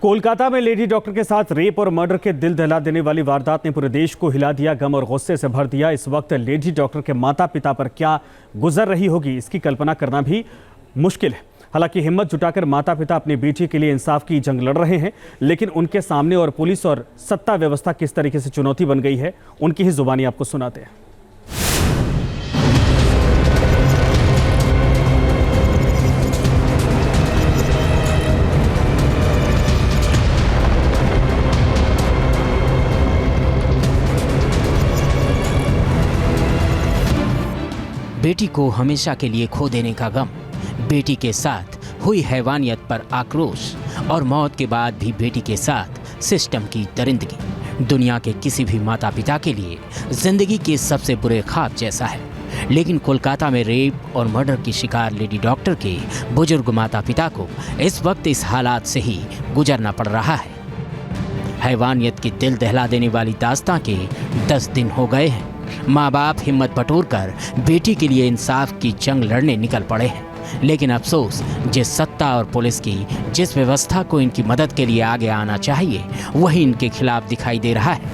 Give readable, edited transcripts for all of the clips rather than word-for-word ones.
कोलकाता में lady doctor के साथ रेप और मर्डर के दिल दहला देने वाली वारदात ने पूरे देश को हिला दिया, गम और गुस्से से भर दिया। इस वक्त लेडी डॉक्टर के माता पिता पर क्या गुजर रही होगी, इसकी कल्पना करना भी मुश्किल है। हालांकि हिम्मत जुटाकर माता पिता अपनी बेटी के लिए इंसाफ की जंग लड़ रहे हैं, लेकिन उनके सामने और पुलिस और सत्ता व्यवस्था किस तरीके से चुनौती बन गई है, उनकी ही जुबानी आपको सुनाते हैं। बेटी को हमेशा के लिए खो देने का गम, बेटी के साथ हुई हैवानियत पर आक्रोश और मौत के बाद भी बेटी के साथ सिस्टम की दरिंदगी दुनिया के किसी भी माता पिता के लिए जिंदगी के सबसे बुरे ख्वाब जैसा है। लेकिन कोलकाता में रेप और मर्डर की शिकार लेडी डॉक्टर के बुजुर्ग माता पिता को इस वक्त इस हालात से ही गुजरना पड़ रहा है। हैवानियत की दिल दहला देने वाली दास्तां के 10 दिन हो गए हैं। माँ बाप हिम्मत बटोरकर बेटी के लिए इंसाफ की जंग लड़ने निकल पड़े हैं, लेकिन अफसोस जिस सत्ता और पुलिस की जिस व्यवस्था को इनकी मदद के लिए आगे आना चाहिए वही इनके खिलाफ दिखाई दे रहा है।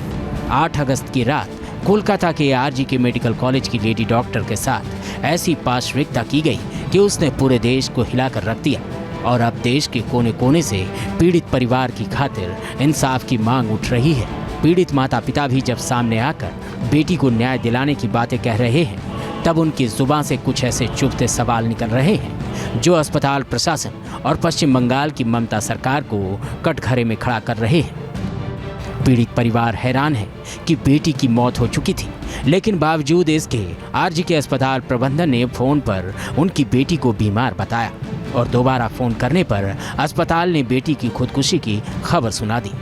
8 अगस्त की रात कोलकाता के आरजीके मेडिकल कॉलेज की लेडी डॉक्टर के साथ ऐसी पाशविकता की गई कि उसने पूरे देश को हिलाकर रख दिया और अब देश के कोने कोने से पीड़ित परिवार की खातिर इंसाफ की मांग उठ रही है। पीड़ित माता पिता भी जब सामने आकर बेटी को न्याय दिलाने की बातें कह रहे हैं, तब उनकी जुबान से कुछ ऐसे चुभते सवाल निकल रहे हैं जो अस्पताल प्रशासन और पश्चिम बंगाल की ममता सरकार को कटघरे में खड़ा कर रहे हैं। पीड़ित परिवार हैरान है कि बेटी की मौत हो चुकी थी, लेकिन बावजूद इसके आरजीके अस्पताल प्रबंधन ने फोन पर उनकी बेटी को बीमार बताया और दोबारा फोन करने पर अस्पताल ने बेटी की खुदकुशी की खबर सुना दी।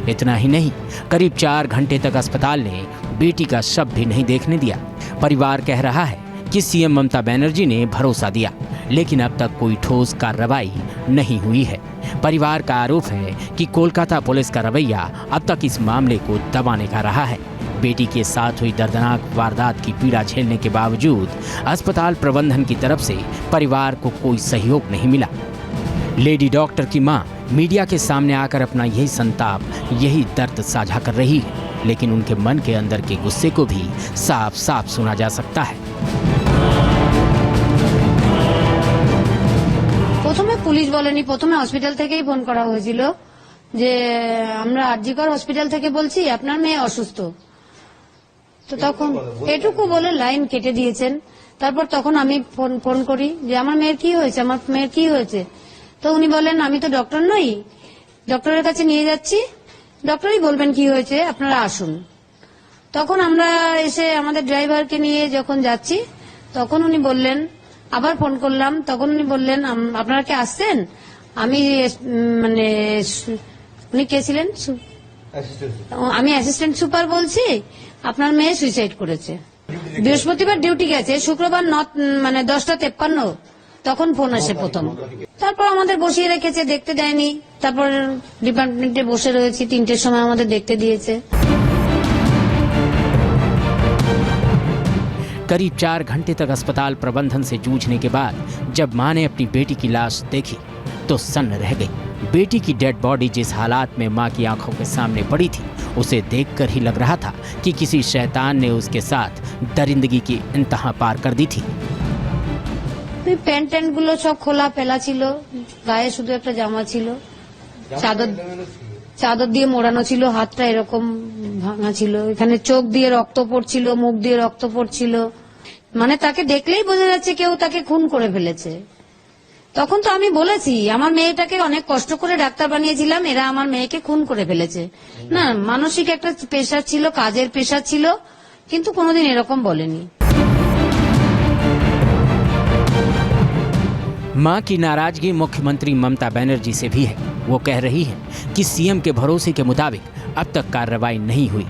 इतना ही नहीं, करीब 4 घंटे तक अस्पताल ने बेटी का शव भी नहीं देखने दिया। परिवार कह रहा है कि सीएम ममता बनर्जी ने भरोसा दिया, लेकिन अब तक कोई ठोस कार्रवाई नहीं हुई है। परिवार का आरोप है कि कोलकाता पुलिस का रवैया अब तक इस मामले को दबाने का रहा है। बेटी के साथ हुई दर्दनाक वारदात की पीड़ा झेलने के बावजूद अस्पताल प्रबंधन की तरफ से परिवार को कोई सहयोग नहीं मिला। लेडी डॉक्टर की मां मीडिया के सामने आकर अपना यही संताप, यही दर्द साझा कर रही है, लेकिन उनके मन के अंदर के गुस्से को भी साफ साफ सुना जा सकता है। প্রথমে পুলিশ বলেনি, প্রথমে হসপিটাল থেকেই ফোন করা হয়েছিল যে আমরা আরজিকর হসপিটাল থেকে বলছি আপনার মেয়ে অসুস্থ। তো তখন এটুকু বলে লাইন কেটে দিয়েছেন। তারপর তখন আমি ফোন করি যে আমার মেয়ের কি হয়েছে, আমার মেয়ের কি হয়েছে। তো উনি বলেন আমি তো ডক্টর নই, ডক্টরের কাছে নিয়ে যাচ্ছি, ডক্টরই বলবেন কি হয়েছে, আপনারা আসুন। তখন আমরা এসে আমাদের ড্রাইভারকে নিয়ে যখন যাচ্ছি তখন উনি বললেন, আবার ফোন করলাম, তখন উনি বললেন আপনারা কি আসছেন, আমি মানে উনি কে ছিলেন, আমি অ্যাসিস্ট্যান্ট সুপার বলছি, আপনার মেয়ে সুইসাইড করেছে। বৃহস্পতিবার ডিউটি গেছে, শুক্রবার মানে 10:53 তখন ফোন আসে প্রথম। তারপর আমাদের বসিয়ে রেখেছে, দেখতে দেয়নি। তারপর ডিপার্টমেন্টে বসে রয়েছি, 3টের সময় আমাদের দেখতে দিয়েছে। करीब 4 घंटे तक अस्पताल प्रबंधन से जूझने के बाद जब मां ने अपनी बेटी की लाश देखी तो सन्न रह गई। बेटी की डेड बॉडी जिस हालात में मां की आंखों के सामने पड़ी थी, उसे देखकर ही लग रहा था कि किसी शैतान ने उसके साथ दरिंदगी की इंतहा पार कर दी थी। প্যান্ট ট্যান্ট গুলো সব খোলা ফেলা ছিল, গায়ে শুধু একটা জামা ছিল, চাদর দিয়ে মোড়ানো ছিল, হাতটা এরকম ভাঙা ছিল, এখানে চোখ দিয়ে রক্ত পড়ছিল, মুখ দিয়ে রক্ত পড়ছিল। মানে তাকে দেখলেই বোঝা যাচ্ছে কেউ তাকে খুন করে ফেলেছে। তখন তো আমি বলেছি আমার মেয়েটাকে অনেক কষ্ট করে ডাক্তার বানিয়েছিলাম, এরা আমার মেয়েকে খুন করে ফেলেছে। না, মানসিক একটা প্রেশার ছিল, কাজের প্রেশার ছিল, কিন্তু কোনোদিন এরকম বলেনি। मां की नाराजगी मुख्यमंत्री ममता बनर्जी से भी है। वो कह रही है कि सीएम के भरोसे के मुताबिक अब तक कार्रवाई नहीं हुई,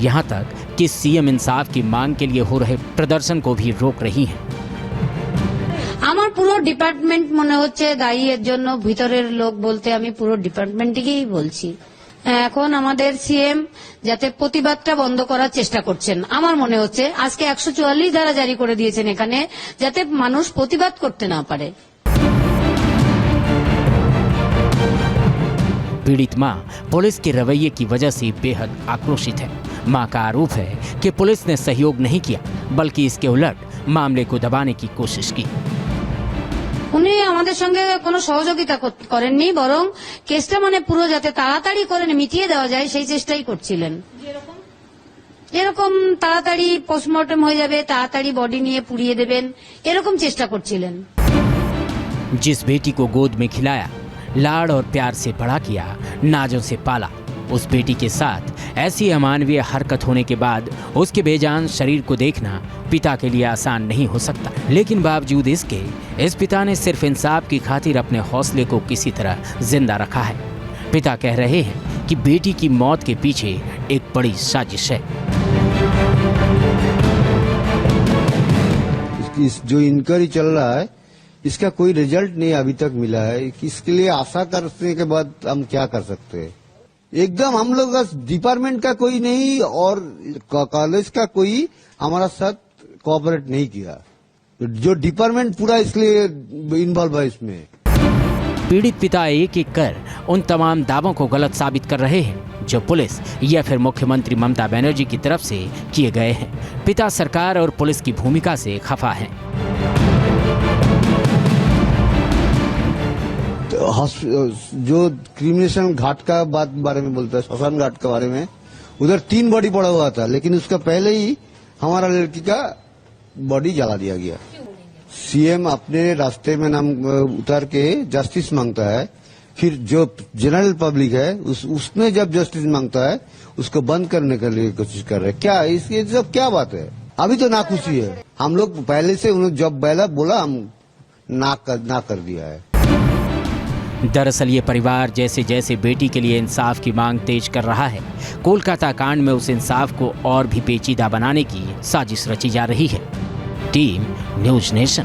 यहां तक कि सीएम इंसाफ की मांग के लिए हो रहे प्रदर्शन को भी रोक रही हैं। আমার পুরো ডিপার্টমেন্ট মনে হচ্ছে দায়ী এর জন্য, ভিতরের লোক বলতে আমি পুরো ডিপার্টমেন্টকেই বলছি। এখন আমাদের সিএম যাতে প্রতিবাদটা বন্ধ করার চেষ্টা করছেন, আমার মনে হচ্ছে আজকে 144 ধারা জারি করে দিয়েছেন এখানে, যাতে মানুষ প্রতিবাদ করতে না পারে। पीड़ित मां पुलिस के रवैये की वजह से बेहद आक्रोशित है। मां का आरोप है कि पुलिस ने सहयोग नहीं किया, बल्कि इसके उलट मामले को दबाने की कोशिश की। উনি আমাদের সঙ্গে কোনো সহযোগিতা করেননি, বরং কেসটা মানে পুরো যাতে তাড়াতাড়ি করে মিটিয়ে দেওয়া যায় সেই চেষ্টাই করছিলেন। এরকম তাড়াতাড়ি পোস্টমর্টম হয়ে যাবে, তাড়াতাড়ি বডি নিয়ে পুড়িয়ে দেবেন, এরকম চেষ্টা করছিলেন। जिस बेटी को गोद में खिलाया, लाड़ और प्यार से बड़ा किया, नाजों से पाला, उस बेटी के साथ ऐसी अमानवीय हरकत होने के बाद उसके बेजान शरीर को देखना पिता के लिए आसान नहीं हो सकता। लेकिन बावजूद इसके इस पिता ने सिर्फ इंसाफ की खातिर अपने हौसले को किसी तरह जिंदा रखा है। पिता कह रहे हैं कि बेटी की मौत के पीछे एक बड़ी साजिश है। जो इंक्वायरी चल रहा है इसका कोई रिजल्ट नहीं अभी तक मिला है। इसके लिए आशा करने के बाद हम क्या कर सकते हैं। एकदम हम लोग का डिपार्टमेंट का कोई नहीं और कॉलेज का कोई हमारा साथ कोऑपरेट नहीं किया। जो डिपार्टमेंट पूरा इसलिए इन्वॉल्व है इसमें। पीड़ित पिता एक एक कर उन तमाम दावों को गलत साबित कर रहे हैं जो पुलिस या फिर मुख्यमंत्री ममता बनर्जी की तरफ से किए गए हैं। पिता सरकार और पुलिस की भूमिका से खफा हैं। जो क्रिमिनेशन घाट का बारे में बोलता है, श्मशान घाट के बारे में, उधर 3 बॉडी पड़ा हुआ था, लेकिन उसका पहले ही हमारा लड़की का बॉडी जला दिया गया। सीएम अपने रास्ते में नाम उतार के जस्टिस मांगता है, फिर जो जनरल पब्लिक है उसमें जब जस्टिस मांगता है उसको बंद करने के लिए कोशिश कर रहे हैं। क्या इसके सब क्या बात है? अभी तो नाखुशी है। हम लोग पहले से उन्होंने जब पहला बोला हम ना कर दिया है। दरअसल ये परिवार जैसे जैसे बेटी के लिए इंसाफ की मांग तेज कर रहा है, कोलकाता कांड में उस इंसाफ को और भी पेचीदा बनाने की साजिश रची जा रही है। Team news nation.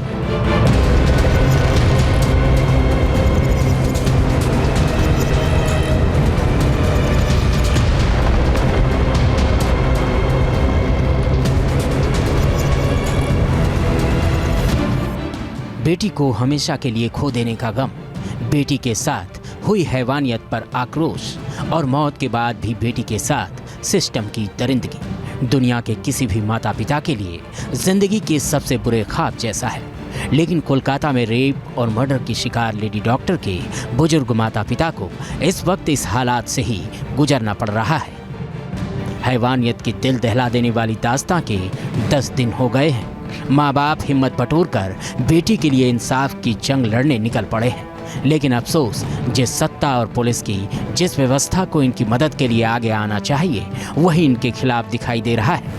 बेटी को हमेशा के लिए खो देने का गम, बेटी के साथ हुई हैवानियत पर आक्रोश और मौत के बाद भी बेटी के साथ सिस्टम की दरिंदगी दुनिया के किसी भी माता पिता के लिए जिंदगी के सबसे बुरे ख्वाब जैसा है। लेकिन कोलकाता में रेप और मर्डर की शिकार लेडी डॉक्टर के बुजुर्ग माता पिता को इस वक्त इस हालात से ही गुजरना पड़ रहा है। हैवानियत की दिल दहला देने वाली दास्तां के 10 दिन हो गए हैं। माँ बाप हिम्मत बटोरकर बेटी के लिए इंसाफ की जंग लड़ने निकल पड़े हैं। लेकिन अफसोस, जिस सत्ता और पुलिस की जिस व्यवस्था को इनकी मदद के लिए आगे आना चाहिए वही इनके खिलाफ दिखाई दे रहा है।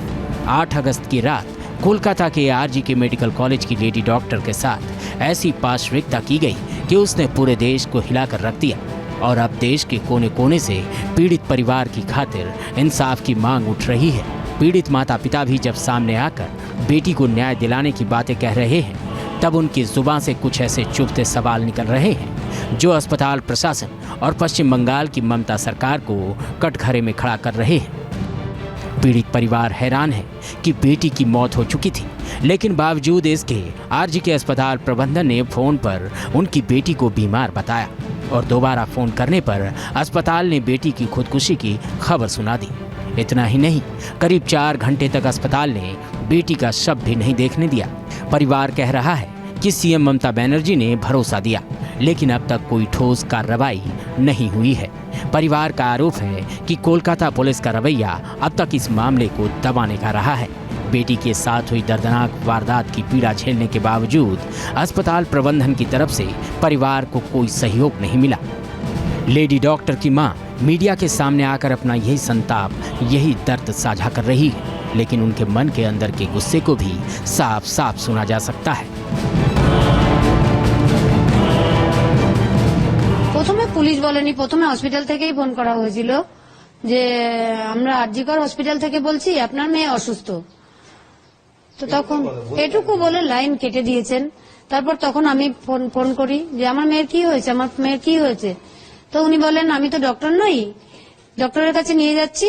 8 अगस्त की रात कोलकाता के आरजीके मेडिकल कॉलेज की लेडी डॉक्टर के साथ ऐसी पाशविकता की गई कि उसने पूरे देश को हिलाकर रख दिया। और अब देश के कोने कोने से पीड़ित परिवार की खातिर इंसाफ की मांग उठ रही है। पीड़ित माता पिता भी जब सामने आकर बेटी को न्याय दिलाने की बातें कह रहे हैं, तब उनकी जुबान से कुछ ऐसे चुभते सवाल निकल रहे हैं जो अस्पताल प्रशासन और पश्चिम बंगाल की ममता सरकार को कटघरे में खड़ा कर रहे हैं। पीड़ित परिवार हैरान है कि बेटी की मौत हो चुकी थी, लेकिन बावजूद इसके आरजीके अस्पताल प्रबंधन ने फोन पर उनकी बेटी को बीमार बताया और दोबारा फोन करने पर अस्पताल ने बेटी की खुदकुशी की खबर सुना दी। इतना ही नहीं, करीब 4 घंटे तक अस्पताल ने बेटी का शव भी नहीं देखने दिया। परिवार कह रहा है कि सीएम ममता बनर्जी ने भरोसा दिया, लेकिन अब तक कोई ठोस कार्रवाई नहीं हुई है। परिवार का आरोप है कि कोलकाता पुलिस का रवैया अब तक इस मामले को दबाने का रहा है। बेटी के साथ हुई दर्दनाक वारदात की पीड़ा झेलने के बावजूद अस्पताल प्रबंधन की तरफ से परिवार को कोई सहयोग नहीं मिला। लेडी डॉक्टर की मां मीडिया के सामने आकर अपना यही संताप, यही दर्द साझा कर रही है, लेकिन उनके मन के अंदर के गुस्से को भी साफ साफ सुना जा सकता है। প্রথমে পুলিশ বলেনি, প্রথমে হসপিটাল থেকেই ফোন করা হয়েছিল যে আমরা আরজিকর হসপিটাল থেকে বলছি আপনার মেয়ে অসুস্থ। তো তখন এটুকু বলে লাইন কেটে দিয়েছেন। তারপর তখন আমি ফোন করি যে আমার মেয়ের কি হয়েছে, আমার মেয়ের কি হয়েছে। তো উনি বলেন আমি তো ডক্টর নই, ডক্টরের কাছে নিয়ে যাচ্ছি,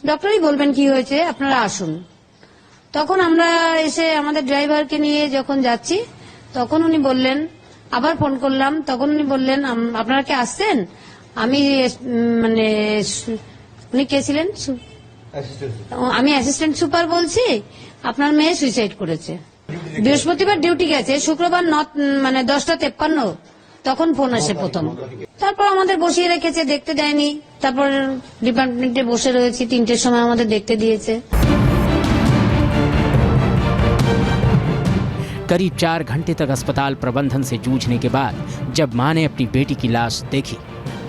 ডক্টরই বলবেন কি হয়েছে, আপনারা আসুন। তখন আমরা এসে আমাদের ড্রাইভারকে নিয়ে যখন যাচ্ছি তখন উনি বললেন, আবার ফোন করলাম, তখন উনি বললেন আপনারা কি আসছেন, আমি মানে উনি কে ছিলেন আমি অ্যাসিস্ট্যান্ট সুপার বলছি, আপনার মেয়ে সুইসাইড করেছে। বৃহস্পতিবার ডিউটি গেছে, শুক্রবার মানে 10:53 তখন ফোন আসে প্রথম। তারপর আমাদের বসিয়ে রেখেছে, দেখতে দেয়নি। তারপর ডিপার্টমেন্টে বসে রয়েছি, 3টের সময় আমাদের দেখতে দিয়েছে। करीब 4 घंटे तक अस्पताल प्रबंधन से जूझने के बाद जब मां ने अपनी बेटी की लाश देखी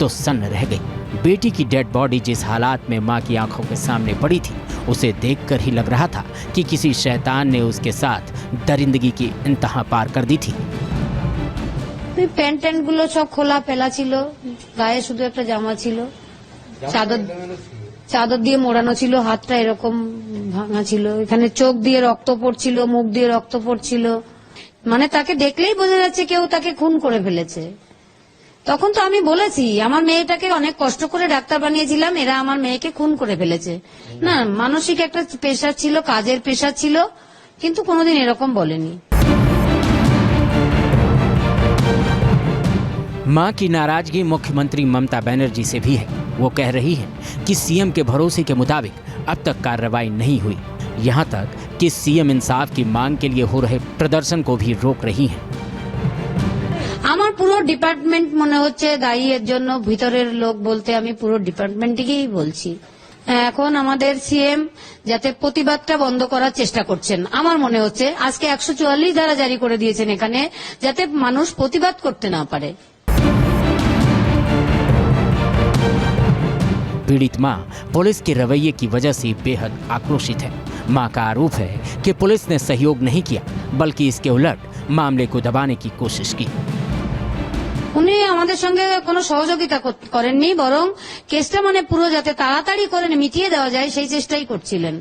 तो सन्न रह गई। बेटी की डेड बॉडी जिस हालात में मां की आंखों के सामने पड़ी थी, उसे देखकर ही लग रहा था कि किसी शैतान ने उसके साथ दरिंदगी की इंतहा पार कर दी थी। প্যান্ট ট্যান্ট গুলো সব খোলা ফেলা ছিল, গায়ে শুধু একটা জামা ছিল, চাদর দিয়ে মোড়ানো ছিল, হাতটা এরকম ভাঙা ছিল, এখানে চোখ দিয়ে রক্ত পড়ছিল, মুখ দিয়ে রক্ত পড়ছিল। মানে তাকে দেখলেই বোঝা যাচ্ছে কেউ তাকে খুন করে ফেলেছে। তখন তো আমি বলেছি আমার মেয়েটাকে অনেক কষ্ট করে ডাক্তার বানিয়েছিলাম, এরা আমার মেয়েকে খুন করে ফেলেছে। না, মানসিক একটা প্রেশার ছিল, কাজের প্রেশার ছিল, কিন্তু কোনোদিন এরকম বলেনি। मां की नाराजगी मुख्यमंत्री ममता बनर्जी से भी है। वो कह रही है कि सीएम के भरोसे के मुताबिक अब तक कार्रवाई नहीं हुई, यहां तक कि सीएम इंसाफ की मांग के लिए हो रहे प्रदर्शन को भी रोक रही हैं। আমার পুরো ডিপার্টমেন্ট মনে হচ্ছে দায়ী এর জন্য। ভিতরের লোক বলতে আমি পুরো ডিপার্টমেন্টকেই বলছি। এখন আমাদের সিএম যাতে প্রতিবাদটা বন্ধ করার চেষ্টা করছেন। আমার মনে হচ্ছে আজকে 144 ধারা জারি করে দিয়েছেন এখানে, যাতে মানুষ প্রতিবাদ করতে না পারে। पीड़ित मां पुलिस के रवैये की वजह से बेहद आक्रोशित है। मां का आरोप है कि पुलिस ने सहयोग नहीं किया, बल्कि इसके उलट मामले को दबाने की कोशिश की। উনি আমাদের সঙ্গে কোনো সহযোগিতা করেননি, বরং কেসটা মানে পুরো যাতে তাড়াতাড়ি করে মিটিয়ে দেওয়া যায় সেই চেষ্টাই করছিলেন।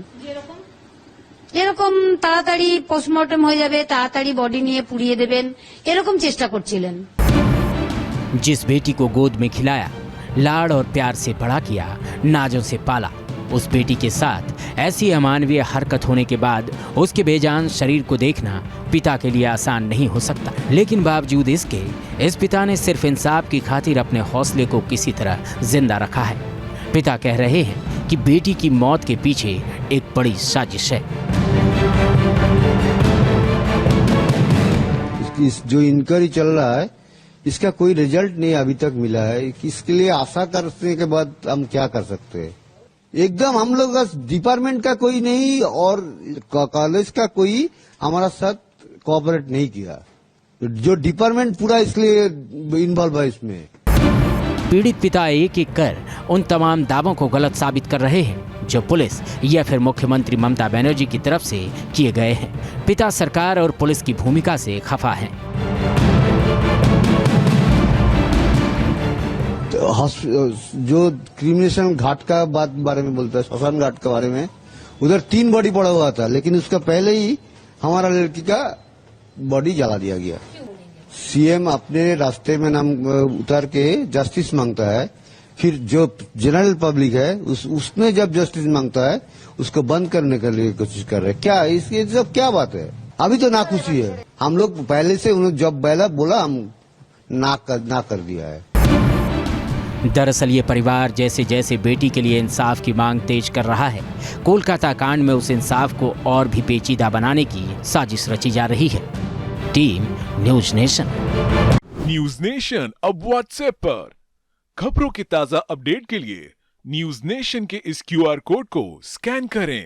এরকম তাড়াতাড়ি পোস্টমর্টম হয়ে যাবে, তাড়াতাড়ি বডি নিয়ে পুড়িয়ে দেবেন, এরকম চেষ্টা করছিলেন। जिस बेटी को गोद में खिलाया, लाड़ और प्यार से बड़ा किया, नाजों से पाला, उस बेटी के साथ ऐसी अमानवीय हरकत होने के बाद उसके बेजान शरीर को देखना पिता के लिए आसान नहीं हो सकता। लेकिन बावजूद इसके इस पिता ने सिर्फ इंसाफ की खातिर अपने हौसले को किसी तरह जिंदा रखा है। पिता कह रहे हैं कि बेटी की मौत के पीछे एक बड़ी साजिश है। जो इंक्वायरी चल रहा है इसका कोई रिजल्ट नहीं अभी तक मिला है। इसके लिए आशा करने के बाद हम क्या कर सकते हैं। एकदम हम लोग का डिपार्टमेंट का कोई नहीं और कॉलेज का कोई हमारा साथ कोऑपरेट नहीं किया। जो डिपार्टमेंट पूरा इसलिए इन्वॉल्व है इसमें। पीड़ित पिता एक एक कर उन तमाम दावों को गलत साबित कर रहे हैं जो पुलिस या फिर मुख्यमंत्री ममता बनर्जी की तरफ से किए गए हैं। पिता सरकार और पुलिस की भूमिका से खफा हैं। जो क्रिमिनेशन घाट का बारे में बोलता है, श्मशान घाट के बारे में, उधर 3 बॉडी पड़ा हुआ था, लेकिन उसका पहले ही हमारा लड़की का बॉडी जला दिया गया। सीएम अपने रास्ते में नाम उतार के जस्टिस मांगता है, फिर जो जनरल पब्लिक है उसने जब जस्टिस मांगता है उसको बंद करने के लिए कोशिश कर रहे हैं। क्या इसकी सब क्या बात है? अभी तो नाखुशी है। हम लोग पहले से उन्हें जब पहला बोला हम ना कर दिया है। दरअसल ये परिवार जैसे जैसे बेटी के लिए इंसाफ की मांग तेज कर रहा है, कोलकाता कांड में उस इंसाफ को और भी पेचीदा बनाने की साजिश रची जा रही है। Team news nation. News nation अब व्हाट्सएप पर खबरों के ताजा अपडेट के लिए न्यूज नेशन के इस QR कोड को स्कैन करें।